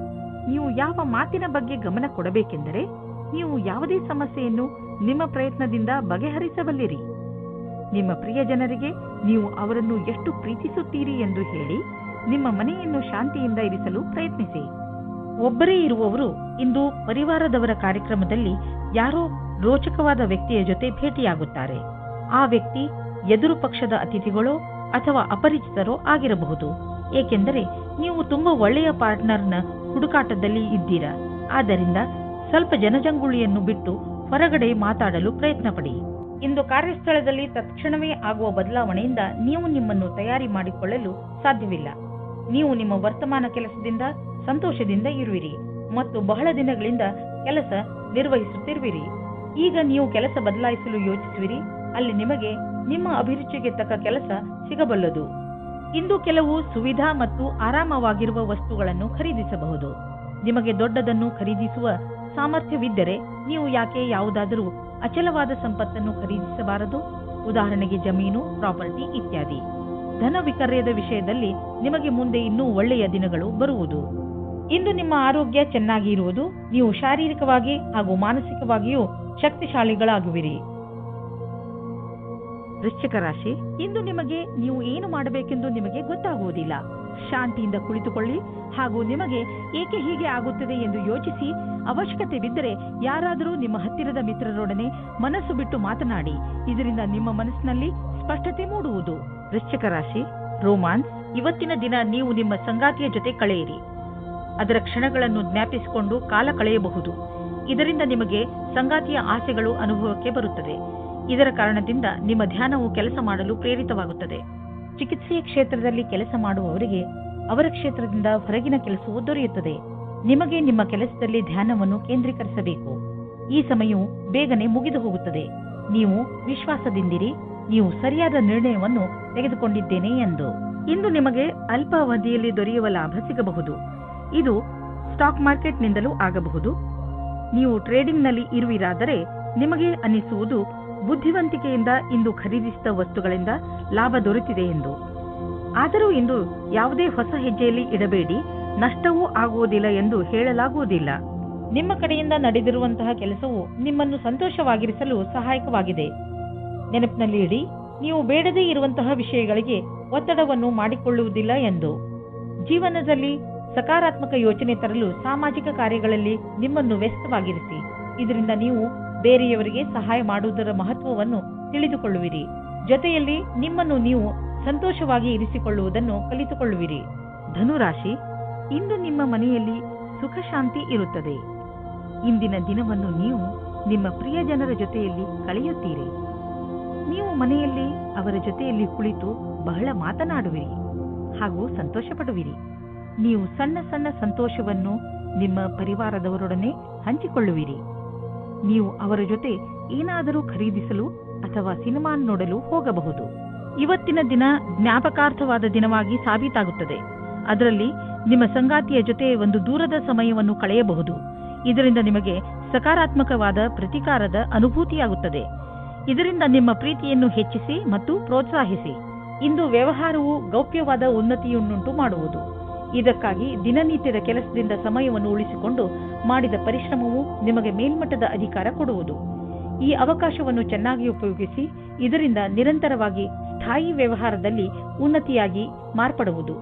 ನೀವು ಯಾವ ಮಾತಿನ ಬಗ್ಗೆ ಗಮನ ಕೊಡಬೇಕೆಂದರೆ, ನೀವು ಯಾವುದೇ ಸಮಸ್ಯೆಯನ್ನು ನಿಮ್ಮ ಪ್ರಯತ್ನದಿಂದ ಬಗೆಹರಿಸಬಲ್ಲಿರಿ. ನಿಮ್ಮ ಪ್ರಿಯ ಜನರಿಗೆ ನೀವು ಅವರನ್ನು ಎಷ್ಟು ಪ್ರೀತಿಸುತ್ತೀರಿ ಎಂದು ಹೇಳಿ ನಿಮ್ಮ ಮನೆಯನ್ನು ಶಾಂತಿಯಿಂದ ಇರಿಸಲು ಪ್ರಯತ್ನಿಸಿ. ಒಬ್ಬರೇ ಇರುವವರು ಇಂದು ಪರಿವಾರದವರ ಕಾರ್ಯಕ್ರಮದಲ್ಲಿ ಯಾರೋ ರೋಚಕವಾದ ವ್ಯಕ್ತಿಯ ಜೊತೆ ಭೇಟಿಯಾಗುತ್ತಾರೆ. ಆ ವ್ಯಕ್ತಿ ಎದುರು ಪಕ್ಷದ ಅತಿಥಿಗಳೋ ಅಥವಾ ಅಪರಿಚಿತರೋ ಆಗಿರಬಹುದು. ಏಕೆಂದರೆ ನೀವು ತುಂಬಾ ಒಳ್ಳೆಯ ಪಾರ್ಟ್ನರ್ನ ಹುಡುಕಾಟದಲ್ಲಿ ಇದ್ದೀರಾ. ಆದ್ದರಿಂದ ಸ್ವಲ್ಪ ಜನಜಂಗುಳಿಯನ್ನು ಬಿಟ್ಟು ಹೊರಗಡೆ ಮಾತಾಡಲು ಪ್ರಯತ್ನ ಪಡಿ. ಇಂದು ಕಾರ್ಯಸ್ಥಳದಲ್ಲಿ ತಕ್ಷಣವೇ ಆಗುವ ಬದಲಾವಣೆಯಿಂದ ನೀವು ನಿಮ್ಮನ್ನು ತಯಾರಿ ಮಾಡಿಕೊಳ್ಳಲು ಸಾಧ್ಯವಿಲ್ಲ. ನೀವು ನಿಮ್ಮ ವರ್ತಮಾನ ಕೆಲಸದಿಂದ ಸಂತೋಷದಿಂದ ಇರುವಿರಿ ಮತ್ತು ಬಹಳ ದಿನಗಳಿಂದ ಕೆಲಸ ನಿರ್ವಹಿಸುತ್ತಿರುವಿರಿ. ಈಗ ನೀವು ಕೆಲಸ ಬದಲಾಯಿಸಲು ಯೋಚಿಸುವಿರಿ. ಅಲ್ಲಿ ನಿಮಗೆ ನಿಮ್ಮ ಅಭಿರುಚಿಗೆ ತಕ್ಕ ಕೆಲಸ ಸಿಗಬಲ್ಲದು. ಇಂದು ಕೆಲವು ಸುವಿಧಾ ಮತ್ತು ಆರಾಮವಾಗಿರುವ ವಸ್ತುಗಳನ್ನು ಖರೀದಿಸಬಹುದು. ನಿಮಗೆ ದೊಡ್ಡದನ್ನು ಖರೀದಿಸುವ ಸಾಮರ್ಥ್ಯವಿದ್ದರೆ ನೀವು ಯಾಕೆ ಯಾವುದಾದರೂ ಅಚಲವಾದ ಸಂಪತ್ತನ್ನು ಖರೀದಿಸಬಾರದು? ಉದಾಹರಣೆಗೆ ಜಮೀನು, ಪ್ರಾಪರ್ಟಿ ಇತ್ಯಾದಿ. ಧನ ವಿಕರ್ಯದ ವಿಷಯದಲ್ಲಿ ನಿಮಗೆ ಮುಂದೆ ಇನ್ನೂ ಒಳ್ಳೆಯ ದಿನಗಳು ಬರುವುದು. ಇಂದು ನಿಮ್ಮ ಆರೋಗ್ಯ ಚೆನ್ನಾಗಿ ಇರುವುದು. ನೀವು ಶಾರೀರಿಕವಾಗಿ ಹಾಗೂ ಮಾನಸಿಕವಾಗಿಯೂ ಶಕ್ತಿಶಾಲಿಗಳಾಗುವಿರಿ. ವೃಶ್ಚಿಕ ರಾಶಿ, ಇಂದು ನಿಮಗೆ ನೀವು ಏನು ಮಾಡಬೇಕೆಂದು ನಿಮಗೆ ಗೊತ್ತಾಗುವುದಿಲ್ಲ. ಶಾಂತಿಯಿಂದ ಕುಳಿತುಕೊಳ್ಳಿ ಹಾಗೂ ನಿಮಗೆ ಏಕೆ ಹೀಗೆ ಆಗುತ್ತದೆ ಎಂದು ಯೋಚಿಸಿ, ಅವಶ್ಯಕತೆ ಬಿದ್ದರೆ ಯಾರಾದರೂ ನಿಮ್ಮ ಹತ್ತಿರದ ಮಿತ್ರರೊಡನೆ ಮನಸ್ಸು ಬಿಟ್ಟು ಮಾತನಾಡಿ. ಇದರಿಂದ ನಿಮ್ಮ ಮನಸ್ಸಿನಲ್ಲಿ ಸ್ಪಷ್ಟತೆ ಮೂಡುವುದು. ವೃಶ್ಚಿಕ ರಾಶಿ, ರೋಮಾನ್ಸ್. ಇವತ್ತಿನ ದಿನ ನೀವು ನಿಮ್ಮ ಸಂಗಾತಿಯ ಜೊತೆ ಕಳೆಯಿರಿ. ಅದರ ಕ್ಷಣಗಳನ್ನು ಜ್ಞಾಪಿಸಿಕೊಂಡು ಕಾಲ ಕಳೆಯಬಹುದು. ಇದರಿಂದ ನಿಮಗೆ ಸಂಗಾತಿಯ ಆಸೆಗಳು ಅನುಭವಕ್ಕೆ ಬರುತ್ತದೆ. ಇದರ ಕಾರಣದಿಂದ ನಿಮ್ಮ ಧ್ಯಾನವು ಕೆಲಸ ಮಾಡಲು ಪ್ರೇರಿತವಾಗುತ್ತದೆ. ಚಿಕಿತ್ಸೆಯ ಕ್ಷೇತ್ರದಲ್ಲಿ ಕೆಲಸ ಮಾಡುವವರಿಗೆ ಅವರ ಕ್ಷೇತ್ರದಿಂದ ಹೊರಗಿನ ಕೆಲಸವು ದೊರೆಯುತ್ತದೆ. ನಿಮಗೆ ನಿಮ್ಮ ಕೆಲಸದಲ್ಲಿ ಧ್ಯಾನವನ್ನು ಕೇಂದ್ರೀಕರಿಸಬೇಕು. ಈ ಸಮಯವು ಬೇಗನೆ ಮುಗಿದು ಹೋಗುತ್ತದೆ. ನೀವು ವಿಶ್ವಾಸದಿಂದಿರಿ. ನೀವು ಸರಿಯಾದ ನಿರ್ಣಯವನ್ನು ತೆಗೆದುಕೊಂಡಿದ್ದೇನೆ ಎಂದು. ಇಂದು ನಿಮಗೆ ಅಲ್ಪ ಅವಧಿಯಲ್ಲಿ ದೊರೆಯುವ ಲಾಭ ಸಿಗಬಹುದು. ಇದು ಸ್ಟಾಕ್ ಮಾರ್ಕೆಟ್ನಿಂದಲೂ ಆಗಬಹುದು. ನೀವು ಟ್ರೇಡಿಂಗ್ನಲ್ಲಿ ಇರುವಿರಾದರೆ ನಿಮಗೆ ಅನಿಸುವುದು ಬುದ್ಧಿವಂತಿಕೆಯಿಂದ ಇಂದು ಖರೀದಿಸಿದ ವಸ್ತುಗಳಿಂದ ಲಾಭ ದೊರೆತಿದೆ ಎಂದು. ಆದರೂ ಇಂದು ಯಾವುದೇ ಹೊಸ ಹೆಜ್ಜೆಯಲ್ಲಿ ಇಡಬೇಡಿ. ನಷ್ಟವೂ ಆಗುವುದಿಲ್ಲ ಎಂದು ಹೇಳಲಾಗುವುದಿಲ್ಲ. ನಿಮ್ಮ ಕಡೆಯಿಂದ ನಡೆದಿರುವಂತಹ ಕೆಲಸವು ನಿಮ್ಮನ್ನು ಸಂತೋಷವಾಗಿರಿಸಲು ಸಹಾಯಕವಾಗಿದೆ. ನೆನಪಿನಲ್ಲಿ ಇಡಿ, ನೀವು ಬೇಡದೇ ಇರುವಂತಹ ವಿಷಯಗಳಿಗೆ ಒತ್ತಡವನ್ನು ಮಾಡಿಕೊಳ್ಳುವುದಿಲ್ಲ ಎಂದು. ಜೀವನದಲ್ಲಿ ಸಕಾರಾತ್ಮಕ ಯೋಚನೆ ತರಲು ಸಾಮಾಜಿಕ ಕಾರ್ಯಗಳಲ್ಲಿ ನಿಮ್ಮನ್ನು ವ್ಯಸ್ತವಾಗಿರಿಸಿ. ಇದರಿಂದ ನೀವು ಬೇರೆಯವರಿಗೆ ಸಹಾಯ ಮಾಡುವುದರ ಮಹತ್ವವನ್ನು ತಿಳಿದುಕೊಳ್ಳುವಿರಿ. ಜೊತೆಯಲ್ಲಿ ನಿಮ್ಮನ್ನು ನೀವು ಸಂತೋಷವಾಗಿ ಇರಿಸಿಕೊಳ್ಳುವುದನ್ನು ಕಲಿತುಕೊಳ್ಳುವಿರಿ. ಧನುರಾಶಿ, ಇಂದು ನಿಮ್ಮ ಮನೆಯಲ್ಲಿ ಸುಖ ಶಾಂತಿ ಇರುತ್ತದೆ. ಇಂದಿನ ದಿನವನ್ನು ನೀವು ನಿಮ್ಮ ಪ್ರಿಯ ಜನರ ಜೊತೆಯಲ್ಲಿ ಕಳೆಯುತ್ತೀರಿ. ನೀವು ಮನೆಯಲ್ಲಿ ಅವರ ಜೊತೆಯಲ್ಲಿ ಕುಳಿತು ಬಹಳ ಮಾತನಾಡುವಿರಿ ಹಾಗೂ ಸಂತೋಷ ಪಡುವಿರಿ. ನೀವು ಸಣ್ಣ ಸಣ್ಣ ಸಂತೋಷವನ್ನು ನಿಮ್ಮ ಪರಿವಾರದವರೊಡನೆ ಹಂಚಿಕೊಳ್ಳುವಿರಿ. ನೀವು ಅವರ ಜೊತೆ ಏನಾದರೂ ಖರೀದಿಸಲು ಅಥವಾ ಸಿನಿಮಾ ನೋಡಲು ಹೋಗಬಹುದು. ಇವತ್ತಿನ ದಿನ ಜ್ಞಾಪಕಾರ್ಥವಾದ ದಿನವಾಗಿ ಸಾಬೀತಾಗುತ್ತದೆ. ಅದರಲ್ಲಿ ನಿಮ್ಮ ಸಂಗಾತಿಯ ಜೊತೆ ಒಂದು ದೂರದ ಸಮಯವನ್ನು ಕಳೆಯಬಹುದು. ಇದರಿಂದ ನಿಮಗೆ ಸಕಾರಾತ್ಮಕವಾದ ಪ್ರತಿಕಾರದ ಅನುಭೂತಿಯಾಗುತ್ತದೆ. ಇದರಿಂದ ನಿಮ್ಮ ಪ್ರೀತಿಯನ್ನು ಹೆಚ್ಚಿಸಿ ಮತ್ತು ಪ್ರೋತ್ಸಾಹಿಸಿ. ಇಂದು ವ್ಯವಹಾರವು ಗೌಪ್ಯವಾದ ಉನ್ನತಿಯನ್ನುಂಟು ಮಾಡುವುದು. ಇದಕ್ಕಾಗಿ ದಿನನಿತ್ಯದ ಕೆಲಸದಿಂದ ಸಮಯವನ್ನು ಉಳಿಸಿಕೊಂಡು ಮಾಡಿದ ಪರಿಶ್ರಮವು ನಿಮಗೆ ಮೇಲ್ಮಟ್ಟದ ಅಧಿಕಾರ ಕೊಡುವುದು. ಈ ಅವಕಾಶವನ್ನು ಚೆನ್ನಾಗಿ ಉಪಯೋಗಿಸಿ. ಇದರಿಂದ ನಿರಂತರವಾಗಿ ಸ್ಥಾಯಿ ವ್ಯವಹಾರದಲ್ಲಿ ಉನ್ನತಿಯಾಗಿ ಮಾರ್ಪಡುವುದು.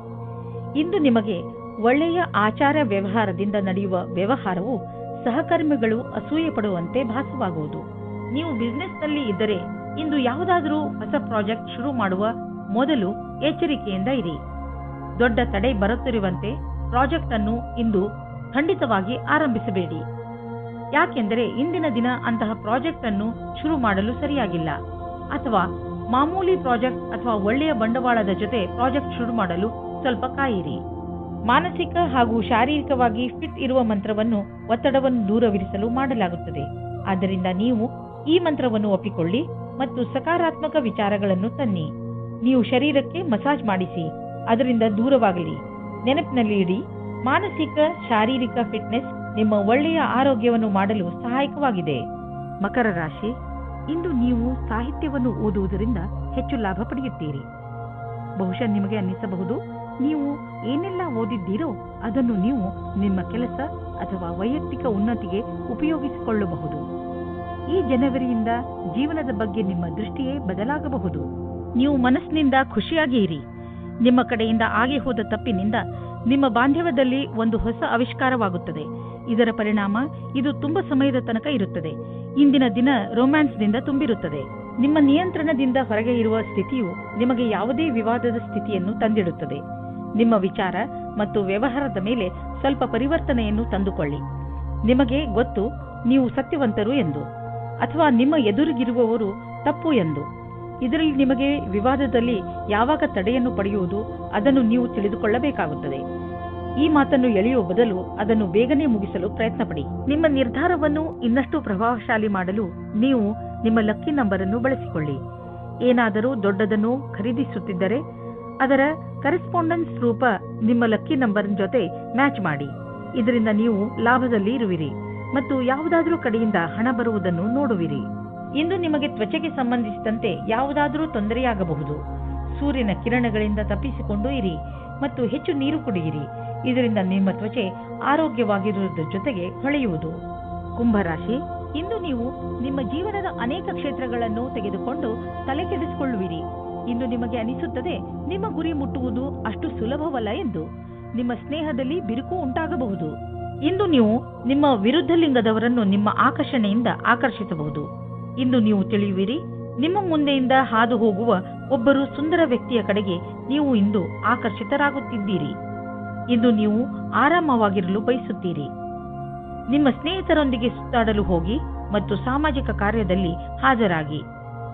ಇಂದು ನಿಮಗೆ ಒಳ್ಳೆಯ ಆಚಾರ ವ್ಯವಹಾರದಿಂದ ನಡೆಯುವ ವ್ಯವಹಾರವು ಸಹಕರ್ಮಿಗಳು ಅಸೂಯೆ ಪಡುವಂತೆ ಭಾಸವಾಗುವುದು. ನೀವು ಬಿಸಿನೆಸ್ನಲ್ಲಿ ಇದ್ದರೆ ಇಂದು ಯಾವುದಾದರೂ ಹೊಸ ಪ್ರಾಜೆಕ್ಟ್ ಶುರು ಮಾಡುವ ಮೊದಲು ಎಚ್ಚರಿಕೆಯಿಂದ ಇರಿ. ದೊಡ್ಡ ತಡೆ ಬರುತ್ತಿರುವಂತೆ ಪ್ರಾಜೆಕ್ಟ್ ಅನ್ನು ಇಂದು ಖಂಡಿತವಾಗಿ ಆರಂಭಿಸಬೇಡಿ. ಯಾಕೆಂದರೆ ಇಂದಿನ ದಿನ ಅಂತಹ ಪ್ರಾಜೆಕ್ಟ್ ಅನ್ನು ಶುರು ಮಾಡಲು ಸರಿಯಾಗಿಲ್ಲ. ಅಥವಾ ಮಾಮೂಲಿ ಪ್ರಾಜೆಕ್ಟ್ ಅಥವಾ ಒಳ್ಳೆಯ ಬಂಡವಾಳದ ಜೊತೆ ಪ್ರಾಜೆಕ್ಟ್ ಶುರು ಮಾಡಲು ಸ್ವಲ್ಪ ಕಾಯಿರಿ. ಮಾನಸಿಕ ಹಾಗೂ ಶಾರೀರಿಕವಾಗಿ ಫಿಟ್ ಇರುವ ಮಂತ್ರವನ್ನು ಒತ್ತಡವನ್ನು ದೂರವಿರಿಸಲು ಮಾಡಲಾಗುತ್ತದೆ. ಆದ್ದರಿಂದ ನೀವು ಈ ಮಂತ್ರವನ್ನು ಒಪ್ಪಿಕೊಳ್ಳಿ ಮತ್ತು ಸಕಾರಾತ್ಮಕ ವಿಚಾರಗಳನ್ನು ತನ್ನಿ. ನೀವು ಶರೀರಕ್ಕೆ ಮಸಾಜ್ ಮಾಡಿಸಿ, ಅದರಿಂದ ದೂರವಾಗಲಿ. ನೆನಪಿನಲ್ಲಿ ಇಡಿ, ಮಾನಸಿಕ ಶಾರೀರಿಕ ಫಿಟ್ನೆಸ್ ನಿಮ್ಮ ಒಳ್ಳೆಯ ಆರೋಗ್ಯವನ್ನು ಮಾಡಲು ಸಹಾಯಕವಾಗಿದೆ. ಮಕರ ರಾಶಿ, ಇಂದು ನೀವು ಸಾಹಿತ್ಯವನ್ನು ಓದುವುದರಿಂದ ಹೆಚ್ಚು ಲಾಭ ಪಡೆಯುತ್ತೀರಿ. ಬಹುಶಃ ನಿಮಗೆ ಅನ್ನಿಸಬಹುದು, ನೀವು ಏನೆಲ್ಲ ಓದಿದ್ದೀರೋ ಅದನ್ನು ನೀವು ನಿಮ್ಮ ಕೆಲಸ ಅಥವಾ ವೈಯಕ್ತಿಕ ಉನ್ನತಿಗೆ ಉಪಯೋಗಿಸಿಕೊಳ್ಳಬಹುದು. ಈ ಜನವರಿಯಿಂದ ಜೀವನದ ಬಗ್ಗೆ ನಿಮ್ಮ ದೃಷ್ಟಿಯೇ ಬದಲಾಗಬಹುದು. ನೀವು ಮನಸ್ಸಿನಿಂದ ಖುಷಿಯಾಗಿ ಇರಿ. ನಿಮ್ಮ ಕಡೆಯಿಂದ ಆಗಿ ಹೋದ ತಪ್ಪಿನಿಂದ ನಿಮ್ಮ ಬಾಂಧವ್ಯದಲ್ಲಿ ಒಂದು ಹೊಸ ಆವಿಷ್ಕಾರವಾಗುತ್ತದೆ. ಇದರ ಪರಿಣಾಮ ಇದು ತುಂಬಾ ಸಮಯದ ತನಕ ಇರುತ್ತದೆ. ಇಂದಿನ ದಿನ ರೊಮ್ಯಾನ್ಸ್ನಿಂದ ತುಂಬಿರುತ್ತದೆ. ನಿಮ್ಮ ನಿಯಂತ್ರಣದಿಂದ ಹೊರಗೆ ಇರುವ ಸ್ಥಿತಿಯು ನಿಮಗೆ ಯಾವುದೇ ವಿವಾದದ ಸ್ಥಿತಿಯನ್ನು ತಂದಿಡುತ್ತದೆ. ನಿಮ್ಮ ವಿಚಾರ ಮತ್ತು ವ್ಯವಹಾರದ ಮೇಲೆ ಸ್ವಲ್ಪ ಪರಿವರ್ತನೆಯನ್ನು ತಂದುಕೊಳ್ಳಿ. ನಿಮಗೆ ಗೊತ್ತು ನೀವು ಸತ್ಯವಂತರು ಎಂದು, ಅಥವಾ ನಿಮ್ಮ ಎದುರಿಗಿರುವವರು ತಪ್ಪು ಎಂದು. ಇದರಲ್ಲಿ ನಿಮಗೆ ವಿವಾದದಲ್ಲಿ ಯಾವಾಗ ತಡೆಯನ್ನು ಪಡೆಯುವುದು ಅದನ್ನು ನೀವು ತಿಳಿದುಕೊಳ್ಳಬೇಕಾಗುತ್ತದೆ. ಈ ಮಾತನ್ನು ಎಳೆಯುವ ಬದಲು ಅದನ್ನು ಬೇಗನೆ ಮುಗಿಸಲು ಪ್ರಯತ್ನಪಡಿ. ನಿಮ್ಮ ನಿರ್ಧಾರವನ್ನು ಇನ್ನಷ್ಟು ಪ್ರಭಾವಶಾಲಿ ಮಾಡಲು ನೀವು ನಿಮ್ಮ ಲಕ್ಕಿ ನಂಬರ್ ಅನ್ನು ಬಳಸಿಕೊಳ್ಳಿ. ಏನಾದರೂ ದೊಡ್ಡದನ್ನು ಖರೀದಿಸುತ್ತಿದ್ದರೆ ಅದರ ಕರೆಸ್ಪಾಂಡೆನ್ಸ್ ರೂಪ ನಿಮ್ಮ ಲಕ್ಕಿ ನಂಬರ್ ಜೊತೆ ಮ್ಯಾಚ್ ಮಾಡಿ. ಇದರಿಂದ ನೀವು ಲಾಭದಲ್ಲಿ ಇರುವಿರಿ ಮತ್ತು ಯಾವುದಾದರೂ ಕಡೆಯಿಂದ ಹಣ ಬರುವುದನ್ನು ನೋಡುವಿರಿ. ಇಂದು ನಿಮಗೆ ತ್ವಚೆಗೆ ಸಂಬಂಧಿಸಿದಂತೆ ಯಾವುದಾದರೂ ತೊಂದರೆಯಾಗಬಹುದು. ಸೂರ್ಯನ ಕಿರಣಗಳಿಂದ ತಪ್ಪಿಸಿಕೊಂಡು ಇರಿ ಮತ್ತು ಹೆಚ್ಚು ನೀರು ಕುಡಿಯಿರಿ. ಇದರಿಂದ ನಿಮ್ಮ ತ್ವಚೆ ಆರೋಗ್ಯವಾಗಿರುವುದರ ಜೊತೆಗೆ ಹೊಳೆಯುವುದು. ಕುಂಭರಾಶಿ, ಇಂದು ನೀವು ನಿಮ್ಮ ಜೀವನದ ಅನೇಕ ಕ್ಷೇತ್ರಗಳನ್ನು ತೆಗೆದುಕೊಂಡು ತಲೆ ಕೆಡಿಸಿಕೊಳ್ಳುವಿರಿ. ಇಂದು ನಿಮಗೆ ಅನಿಸುತ್ತದೆ ನಿಮ್ಮ ಗುರಿ ಮುಟ್ಟುವುದು ಅಷ್ಟು ಸುಲಭವಲ್ಲ ಎಂದು. ನಿಮ್ಮ ಸ್ನೇಹದಲ್ಲಿ ಬಿರುಕು ಉಂಟಾಗಬಹುದು. ಇಂದು ನೀವು ನಿಮ್ಮ ವಿರುದ್ಧ ಲಿಂಗದವರನ್ನು ನಿಮ್ಮ ಆಕರ್ಷಣೆಯಿಂದ ಆಕರ್ಷಿಸಬಹುದು. ಇಂದು ನೀವು ತಿಳಿಯುವಿರಿ, ನಿಮ್ಮ ಮುಂದೆಯಿಂದ ಹಾದು ಹೋಗುವ ಒಬ್ಬರು ಸುಂದರ ವ್ಯಕ್ತಿಯ ಕಡೆಗೆ ನೀವು ಇಂದು ಆಕರ್ಷಿತರಾಗುತ್ತಿದ್ದೀರಿ. ಇಂದು ನೀವು ಆರಾಮವಾಗಿರಲು ಬಯಸುತ್ತೀರಿ. ನಿಮ್ಮ ಸ್ನೇಹಿತರೊಂದಿಗೆ ಸುತ್ತಾಡಲು ಹೋಗಿ ಮತ್ತು ಸಾಮಾಜಿಕ ಕಾರ್ಯದಲ್ಲಿ ಹಾಜರಾಗಿ.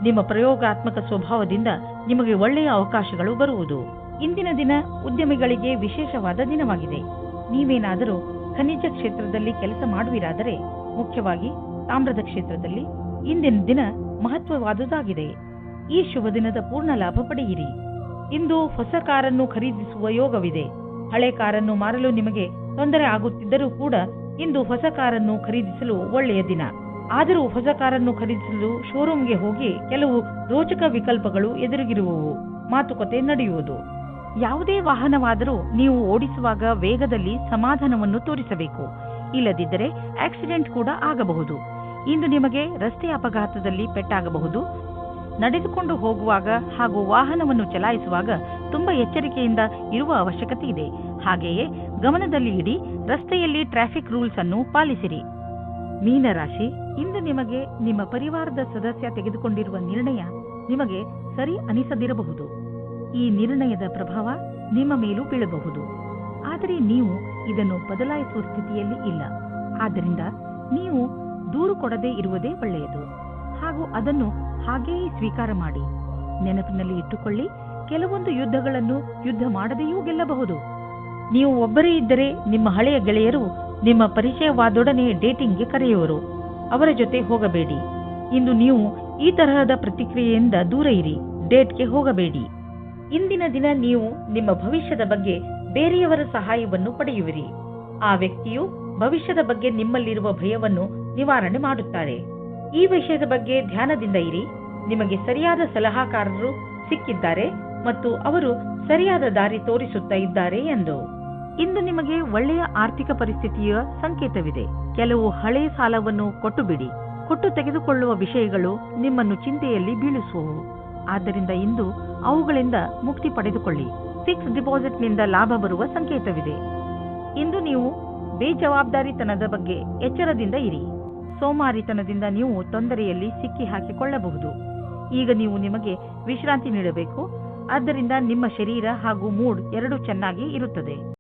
ನಿಮ್ಮ ಪ್ರಯೋಗಾತ್ಮಕ ಸ್ವಭಾವದಿಂದ ನಿಮಗೆ ಒಳ್ಳೆಯ ಅವಕಾಶಗಳು ಬರುವುದು. ಇಂದಿನ ದಿನ ಉದ್ಯಮಿಗಳಿಗೆ ವಿಶೇಷವಾದ ದಿನವಾಗಿದೆ. ನೀವೇನಾದರೂ ಖನಿಜ ಕ್ಷೇತ್ರದಲ್ಲಿ ಕೆಲಸ ಮಾಡುವಿರಾದರೆ, ಮುಖ್ಯವಾಗಿ ತಾಮ್ರದ ಕ್ಷೇತ್ರದಲ್ಲಿ, ಇಂದಿನ ದಿನ ಮಹತ್ವವಾದುದಾಗಿದೆ. ಈ ಶುಭ ದಿನದ ಪೂರ್ಣ ಲಾಭ ಪಡೆಯಿರಿ. ಇಂದು ಹೊಸ ಕಾರನ್ನು ಖರೀದಿಸುವ ಯೋಗವಿದೆ. ಹಳೆ ಕಾರನ್ನು ಮಾರಲು ನಿಮಗೆ ತೊಂದರೆ ಆಗುತ್ತಿದ್ದರೂ ಕೂಡ ಇಂದು ಹೊಸ ಕಾರನ್ನು ಖರೀದಿಸಲು ಒಳ್ಳೆಯ ದಿನ. ಆದರೂ ಹೊಸ ಕಾರನ್ನು ಖರೀದಿಸಲು ಶೋರೂಮ್ಗೆ ಹೋಗಿ ಕೆಲವು ರೋಚಕ ವಿಕಲ್ಪಗಳು ಎದುರಿಗಿರುವವು. ಮಾತುಕತೆ ನಡೆಯುವುದು. ಯಾವುದೇ ವಾಹನವಾದರೂ ನೀವು ಓಡಿಸುವಾಗ ವೇಗದಲ್ಲಿ ಸಮಾಧಾನವನ್ನು ತೋರಿಸಬೇಕು. ಇಲ್ಲದಿದ್ದರೆ ಆಕ್ಸಿಡೆಂಟ್ ಕೂಡ ಆಗಬಹುದು. ಇಂದು ನಿಮಗೆ ರಸ್ತೆ ಅಪಘಾತದಲ್ಲಿ ಪೆಟ್ಟಾಗಬಹುದು. ನಡೆದುಕೊಂಡು ಹೋಗುವಾಗ ಹಾಗೂ ವಾಹನವನ್ನು ಚಲಾಯಿಸುವಾಗ ತುಂಬಾ ಎಚ್ಚರಿಕೆಯಿಂದ ಇರುವ ಅವಶ್ಯಕತೆ ಇದೆ. ಹಾಗೆಯೇ ಗಮನದಲ್ಲಿ ಇಡಿ, ರಸ್ತೆಯಲ್ಲಿ ಟ್ರಾಫಿಕ್ ರೂಲ್ಸ್ ಅನ್ನು ಪಾಲಿಸಿರಿ. ಮೀನರಾಶಿ, ಇಂದು ನಿಮಗೆ ನಿಮ್ಮ ಪರಿವಾರದ ಸದಸ್ಯ ತೆಗೆದುಕೊಂಡಿರುವ ನಿರ್ಣಯ ನಿಮಗೆ ಸರಿ ಅನಿಸದಿರಬಹುದು. ಈ ನಿರ್ಣಯದ ಪ್ರಭಾವ ನಿಮ್ಮ ಮೇಲೂ ಬೀಳಬಹುದು. ಆದರೆ ನೀವು ಇದನ್ನು ಬದಲಾಯಿಸುವ ಸ್ಥಿತಿಯಲ್ಲಿ ಇಲ್ಲ. ಆದ್ದರಿಂದ ನೀವು ದೂರು ಕೊಡದೇ ಇರುವುದೇ ಒಳ್ಳೆಯದು ಹಾಗೂ ಅದನ್ನು ಹಾಗೆಯೇ ಸ್ವೀಕಾರ ಮಾಡಿ. ನೆನಪಿನಲ್ಲಿ ಇಟ್ಟುಕೊಳ್ಳಿ, ಕೆಲವೊಂದು ಯುದ್ಧಗಳನ್ನು ಯುದ್ಧ ಮಾಡದೆಯೂ ಗೆಲ್ಲಬಹುದು. ನೀವು ಒಬ್ಬರೇ ಇದ್ದರೆ ನಿಮ್ಮ ಹಳೆಯ ಗೆಳೆಯರು ನಿಮ್ಮ ಪರಿಚಯವಾದೊಡನೆ ಡೇಟಿಂಗ್ಗೆ ಕರೆಯುವರು. ಅವರ ಜೊತೆ ಹೋಗಬೇಡಿ. ಇಂದು ನೀವು ಈ ತರಹದ ಪ್ರತಿಕ್ರಿಯೆಯಿಂದ ದೂರ ಇರಿ. ಡೇಟ್ಗೆ ಹೋಗಬೇಡಿ. ಇಂದಿನ ದಿನ ನೀವು ನಿಮ್ಮ ಭವಿಷ್ಯದ ಬಗ್ಗೆ ಬೇರೆಯವರ ಸಹಾಯವನ್ನು ಪಡೆಯುವಿರಿ. ಆ ವ್ಯಕ್ತಿಯು ಭವಿಷ್ಯದ ಬಗ್ಗೆ ನಿಮ್ಮಲ್ಲಿರುವ ಭಯವನ್ನು ನಿವಾರಣೆ ಮಾಡುತ್ತಾರೆ. ಈ ವಿಷಯದ ಬಗ್ಗೆ ಧ್ಯಾನದಿಂದ ಇರಿ. ನಿಮಗೆ ಸರಿಯಾದ ಸಲಹಾಕಾರರು ಸಿಕ್ಕಿದ್ದಾರೆ ಮತ್ತು ಅವರು ಸರಿಯಾದ ದಾರಿ ತೋರಿಸುತ್ತಾ ಇದ್ದಾರೆ ಎಂದು. ಇಂದು ನಿಮಗೆ ಒಳ್ಳೆಯ ಆರ್ಥಿಕ ಪರಿಸ್ಥಿತಿಯ ಸಂಕೇತವಿದೆ. ಕೆಲವು ಹಳೆಯ ಸಾಲವನ್ನು ಕೊಟ್ಟು ಬಿಡಿ. ಕೊಟ್ಟು ತೆಗೆದುಕೊಳ್ಳುವ ವಿಷಯಗಳು ನಿಮ್ಮನ್ನು ಚಿಂತೆಯಲ್ಲಿ ಬೀಳಿಸುವವು. ಆದ್ದರಿಂದ ಇಂದು ಅವುಗಳಿಂದ ಮುಕ್ತಿ ಪಡೆದುಕೊಳ್ಳಿ. ಫಿಕ್ಸ್ ಡಿಪಾಸಿಟ್ನಿಂದ ಲಾಭ ಬರುವ ಸಂಕೇತವಿದೆ. ಇಂದು ನೀವು ಬೇಜವಾಬ್ದಾರಿತನದ ಬಗ್ಗೆ ಎಚ್ಚರದಿಂದ ಇರಿ. ಸೋಮಾರಿತನದಿಂದ ನೀವು ತೊಂದರೆಯಲ್ಲಿ ಸಿಕ್ಕಿ ಹಾಕಿಕೊಳ್ಳಬಹುದು. ಈಗ ನೀವು ನಿಮಗೆ ವಿಶ್ರಾಂತಿ ನೀಡಬೇಕು. ಆದ್ದರಿಂದ ನಿಮ್ಮ ಶರೀರ ಹಾಗೂ ಮೂಡ್ ಎರಡೂ ಚೆನ್ನಾಗಿ ಇರುತ್ತದೆ.